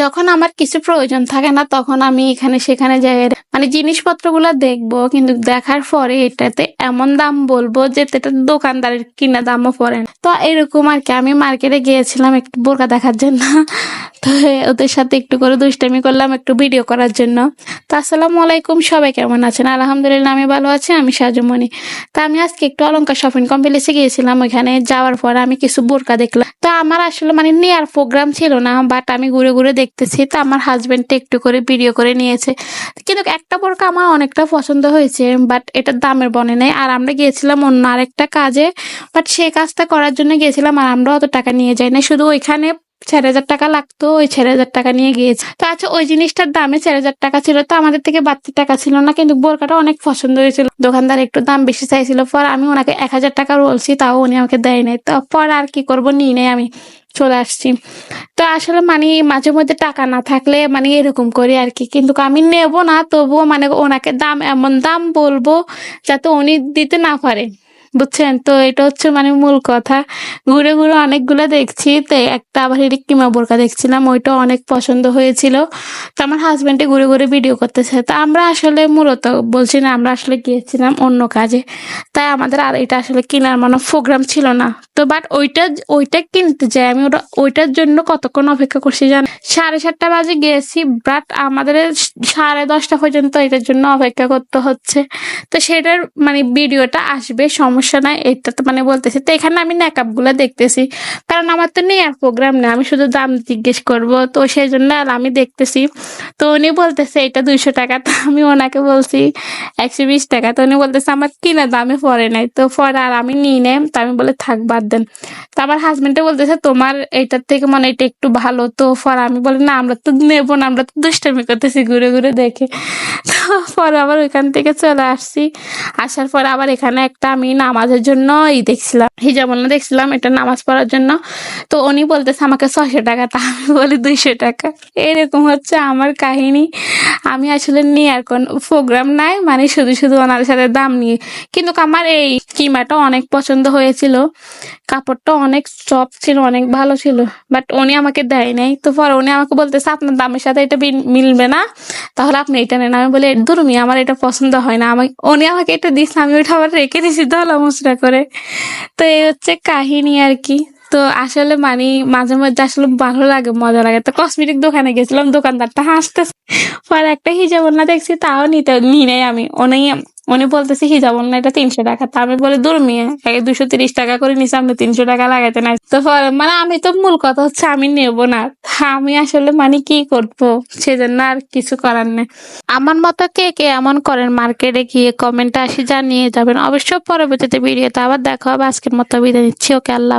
যখন আমার কিছু প্রয়োজন থাকে না তখন আমি এখানে সেখানে যাই, মানে জিনিসপত্রগুলো দেখবো, কিন্তু দেখার পরে এটাতে এমন দাম বলবো যে এটা দোকানদারের কিনা দামও পড়ে না। তো এরকম আর কি, আমি মার্কেটে গিয়েছিলাম একটু বোরকা দেখার জন্য। তো ওদের সাথে একটু করে দুষ্টামি করলাম একটু ভিডিও করার জন্য। তো আসসালামু আলাইকুম, সবাই কেমন আছেন? আলহামদুলিল্লাহ আমি ভালো আছি, আমি সাজুমণি। তা আমি আজকে একটু অলংকার শপিং কমপ্লেক্সে গিয়েছিলাম। ওইখানে যাওয়ার পর আমি কিছু বোরকা দেখলাম। তো আমার আসলে মানে নেওয়ার প্রোগ্রাম ছিল না, বাট আমি ঘুরে ঘুরে দেখতেছি। তো আমার হাজবেন্ডটা একটু করে ভিডিও করে নিয়েছে, কিন্তু একটা বোরকা আমার অনেকটা পছন্দ হয়েছে, বাট এটার দামের বনে নেই। আর আমরা গিয়েছিলাম অন্য আরেকটা কাজে, বাট সেই কাজটা করার জন্য গিয়েছিলাম, আর আমরা অত টাকা নিয়ে যাই না, শুধু ওইখানে 4,000 টাকা লাগতো, ওই 4,000 টাকা নিয়ে গিয়েছে। তো আচ্ছা, ওই জিনিসটার দামে 4,000 টাকা ছিল, তো আমাদের থেকে বাড়তি টাকা ছিল না, কিন্তু বোরকাটা অনেক পছন্দ হয়েছিল। দোকানদার একটু দাম বেশি চাইছিল, পর আমি ওনাকে 1,000 টাকা বলছি, তাও উনি আমাকে দেয় নাই। তো পর আর কি করবো, নিয়ে নেই, আমি চলে আসছি। তো আসলে মানে মাঝে মধ্যে টাকা না থাকলে মানে এরকম করি আর কি, কিন্তু আমি নেব না, তবুও মানে ওনাকে দাম এমন দাম বলবো যাতে উনি দিতে না পারে, বুঝছেন? তো এটা হচ্ছে মানে মূল কথা। ঘুরে ঘুরে অনেকগুলো দেখছি, তো একটা আবার কিমা বোরকা দেখছিলাম, ওইটা অনেক পছন্দ হয়েছিল। তো আমার হাজবেন্ডে ঘুরে ঘুরে ভিডিও করতেছে। তো আমরা আসলে মূলত বলছি না, আমরা আসলে গিয়েছিলাম অন্য কাজে, তাই আমাদের আর এটা আসলে কেনার মানে প্রোগ্রাম ছিল না। তো বাট ওইটা কিনতে যাই আমি, ওইটার জন্য কতক্ষণ অপেক্ষা করছি জান, 7:30 বাজে গিয়েছি, বাট আমাদের 10:30 পর্যন্ত এটার জন্য অপেক্ষা করতে হচ্ছে। তো সেটার মানে ভিডিওটা আসবে, সমস্যা নাই, এটা তো মানে বলতেছি। তো এখানে আমি মেকআপ গুলা দেখতেছি, কারণ আমার তো নেই আর প্রোগ্রাম না, আমি শুধু দাম জিজ্ঞেস করব, তো সেই জন্য আর আমি দেখতেছি। তো উনি বলতেছে এটা 200 টাকা, তো আমি ওনাকে বলছি 120 টাকা। তো উনি বলতেছে আমার কিনা দামে পড়ে নাই, তো পরে আর আমি নিই নেই। তো আমি বলে থাক, বাদ দেন। তো আমার হাজবেন্ডে বলতেছে তোমার এইটার থেকে মানে এটা একটু ভালো, তো পরে আমি বলি না, আমরা তো নেবো না, আমরা তো দুষ্টামি করতেছি ঘুরে ঘুরে দেখে। তো পরে আবার ওইখান থেকে চলে আসছি। আসার পর আবার এখানে একটা আমি নামাজের জন্য দেখছিলাম, হিজাবুল্লাহ দেখছিলাম, এটা নামাজ পড়ার জন্য। তো উনি বলতেছে আমাকে 600 টাকা, তা আমি বলি 200 টাকা। এরকম হচ্ছে আমার কাহিনী। আমি আসলে নিয়ে আর কোন প্রোগ্রাম নাই, মানে শুধু শুধু ওনার সাথে দাম নিয়ে। কিন্তু আমার এই কিমাটা অনেক পছন্দ হয়েছিল, কাপড়টা অনেক সফট ছিল, অনেক ভালো ছিল, বাট উনি আমাকে দেয় নাই। তো পরে উনি আমাকে বলতেছে আপনার দামের সাথে এটা মিলবে না, তাহলে আপনি এটা নেন। আমি বলি ধরুমি, আমার এটা পছন্দ হয় না। উনি আমাকে এটা দিচ্ছে, আমি ওইটা আবার রেখে দিছি দলা মুচড়া করে। তো এই হচ্ছে কাহিনী আর কি। তো আসলে মানে মাঝে মধ্যে আসলে ভালো লাগে, মজা লাগে। তো কসমেটিক দোকানে গেছিলাম, দোকানদারটা হাসতেছে। পরে একটা হিজাবন্না দেখছি, তাও নিই নাই আমি। উনি বলতেছে হিজাবন্না এটা 300 টাকা, তা আমি বলে দূর মিয়া, 230 টাকা করে নিচে, আপনি 300 টাকা লাগাইতে নাই। তো মানে আমি তো মূল কথা হচ্ছে আমি নেবো না। আমি আসলে মানে কি করবো, সেজন্য আর কিছু করার নেই। আমার মতো কে কে এমন করেন মার্কেটে গিয়ে, কমেন্টে আসি জানিয়ে যাবেন অবশ্য। পরবর্তীতে ভিডিওতে আবার দেখা হবে, আজকের মতো বিদায় নিচ্ছি। ওকে, আল্লাহ।